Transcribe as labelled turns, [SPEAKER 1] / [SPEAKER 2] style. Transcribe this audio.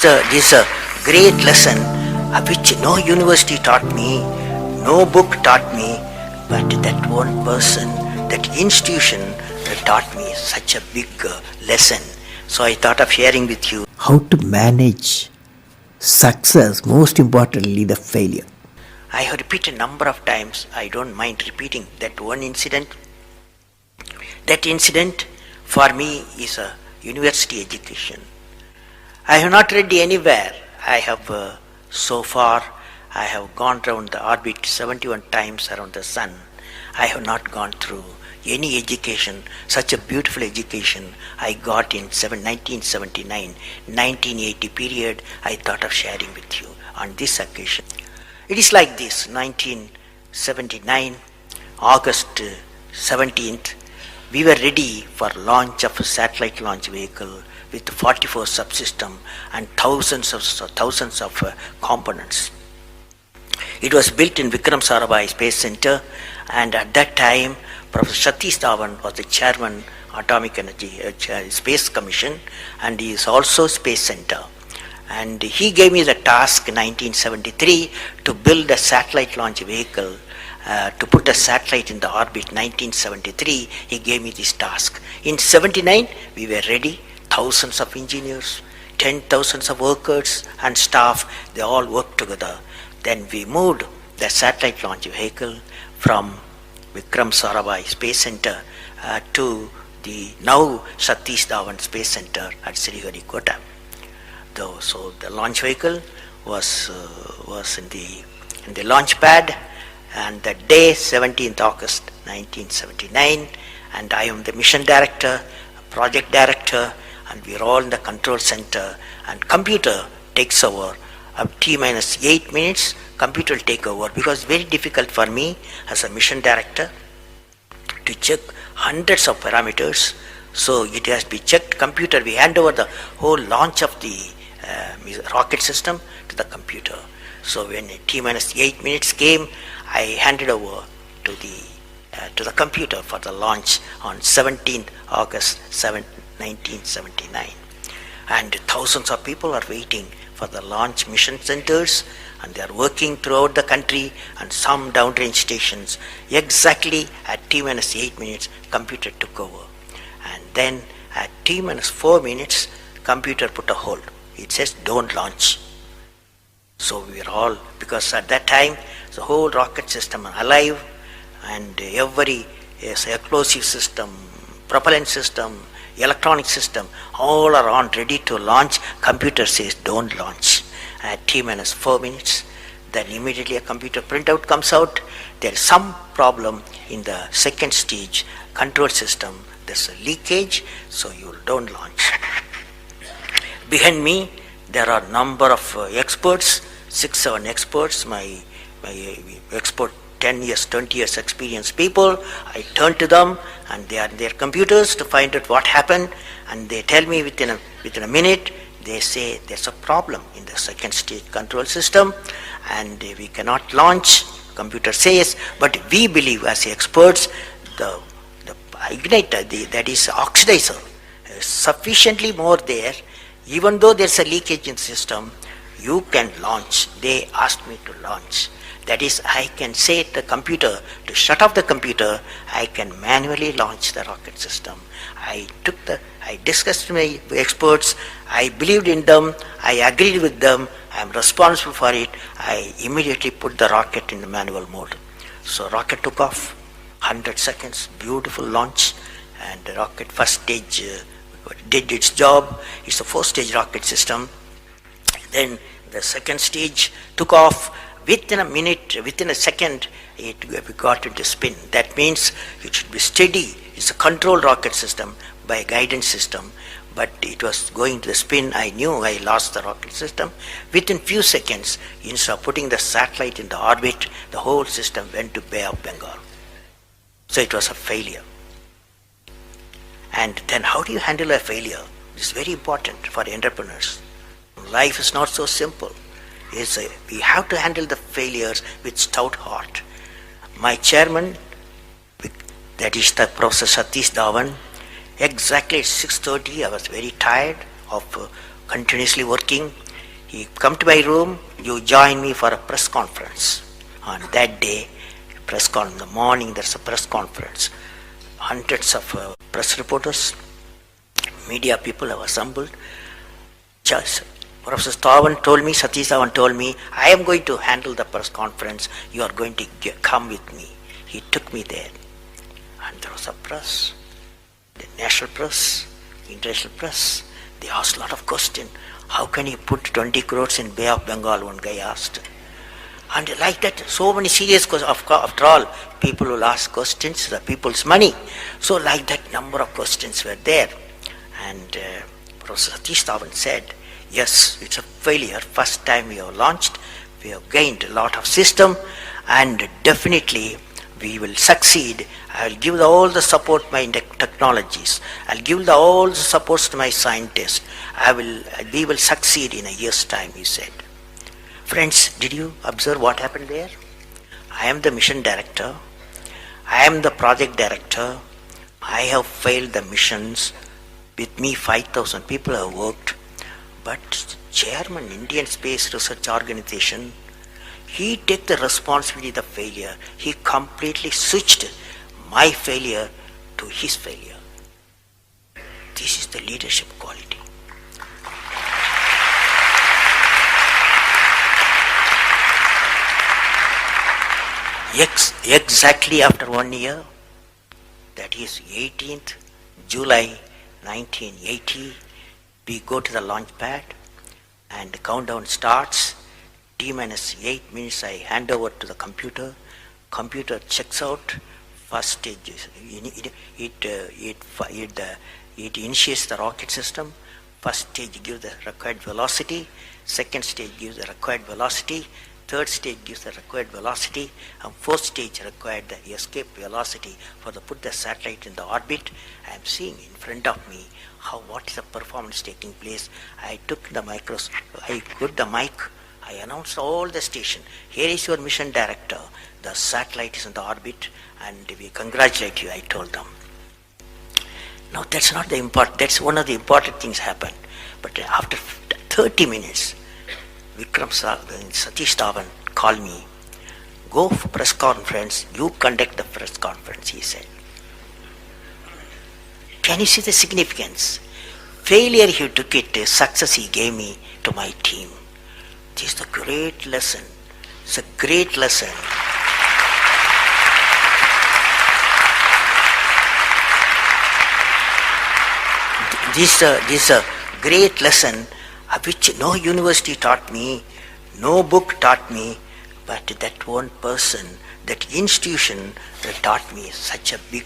[SPEAKER 1] This is a great lesson which no university taught me, no book taught me, but that one person, that institution taught me such a big lesson. So I thought of sharing with you how to manage success, most importantly the failure. I have repeated a number of times, I don't mind repeating that one incident. That incident for me is a university education. I have not read anywhere. I have so far I have gone around the orbit 71 times around the sun. I have not gone through any education, such a beautiful education I got in 1979, 1980 period. I thought of sharing with you on this occasion. It is like this: 1979, August 17th, we were ready for launch of a satellite launch vehicle with 44 subsystem and thousands of components. It was built in Vikram Sarabhai Space Center, and at that time Professor Satish Dhawan was the chairman Atomic Energy Space Commission, and he is also Space Center. And he gave me the task in 1973 to build a satellite launch vehicle, to put a satellite in the orbit. 1973 he gave me this task. In 79 we were ready. Thousands of engineers, 10,000 of workers and staff, they all worked together. Then we moved the satellite launch vehicle from Vikram Sarabhai Space Center to the now Satish Dhawan Space Center at Sriharikota. So the launch vehicle was in the launch pad, and the day 17th August 1979, and I am the mission director, project director, and we are all in the control center, and computer takes over. T minus 8 minutes, computer will take over, because it's very difficult for me as a mission director to check hundreds of parameters. So it has to be checked. Computer, we hand over the whole launch of the rocket system to the computer. So when T minus 8 minutes came, I handed over to the computer for the launch on 17th August 1979. And thousands of people are waiting for the launch mission centers, and they are working throughout the country and some downrange stations. Exactly at T minus 8 minutes, computer took over. And then at T minus 4 minutes, computer put a hold. It says don't launch. So we are all, because at that time the whole rocket system are alive, and every explosive system, propellant system, electronic system, all are on ready to launch. Computer says don't launch. At T minus 4 minutes, then immediately a computer printout comes out. There is some problem in the second stage control system. There's a leakage, so you don't launch. Behind me there are number of experts, 6-7 experts, my expert 10 years, 20 years experienced people. I turn to them, and they are in their computers to find out what happened, and they tell me within a minute. They say there's a problem in the second stage control system and we cannot launch. Computer says, but we believe as experts the igniter, that is oxidizer, is sufficiently more there. Even though there's a leakage in the system, you can launch. They asked me to launch. That is, I can say to the computer to shut off the computer. I can manually launch the rocket system. I discussed with my experts. I believed in them. I agreed with them. I am responsible for it. I immediately put the rocket in the manual mode. So rocket took off, 100 seconds, beautiful launch, and the rocket first stage did its job. It's a 4-stage rocket system. Then the second stage took off. Within a minute, within a second, we got into spin. That means it should be steady. It's a controlled rocket system by a guidance system, but it was going to the spin. I knew I lost the rocket system. Within few seconds, instead of putting the satellite in the orbit, the whole system went to Bay of Bengal. So it was a failure. And then how do you handle a failure? It's very important for entrepreneurs. Life is not so simple. We have to handle the failures with stout heart. My chairman, that is the Professor Satish Dhawan, exactly at 6:30, I was very tired of continuously working. He come to my room, you join me for a press conference. On that day, in the morning there's a press conference. Hundreds of press reporters, media people have assembled. Just Professor Satish Dhawan told me, I am going to handle the press conference. You are going to come with me. He took me there. And there was a press, the national press, international press. They asked a lot of questions. How can you put 20 crores in Bay of Bengal? One guy asked. And like that, so many serious questions. After all, people will ask questions, the people's money. So like that, number of questions were there. And Professor Satish Dhawan said, yes, it's a failure. First time we have launched, we have gained a lot of system, and definitely we will succeed. I will give all the support to my technologies. I will give all the supports to my scientists. We will succeed in a year's time, he said. Friends, did you observe what happened there? I am the mission director. I am the project director. I have failed the missions. With me, 5,000 people have worked. But chairman, Indian Space Research Organization, he took the responsibility of the failure. He completely switched my failure to his failure. This is the leadership quality. Exactly after 1 year, that is 18th July 1980, we go to the launch pad and the countdown starts. T-8 minutes I hand over to the computer. Computer checks out. First stage is, it initiates the rocket system. First stage gives the required velocity. Second stage gives the required velocity. Third stage gives the required velocity, and fourth stage required the escape velocity for the put the satellite in the orbit. I am seeing in front of me what is the performance taking place. I took the I put the mic, I announced all the station. Here is your mission director. The satellite is in the orbit, and we congratulate you, I told them. Now that's not the important, that's one of the important things happened. But after 30 minutes, Satish Dhawan called me, go for press conference, you conduct the press conference, he said. Can you see the significance? Failure he took it, success he gave me to my team. This is a great lesson. It's a great lesson. This is a great lesson which no university taught me, no book taught me, but that one person, that institution that taught me such a big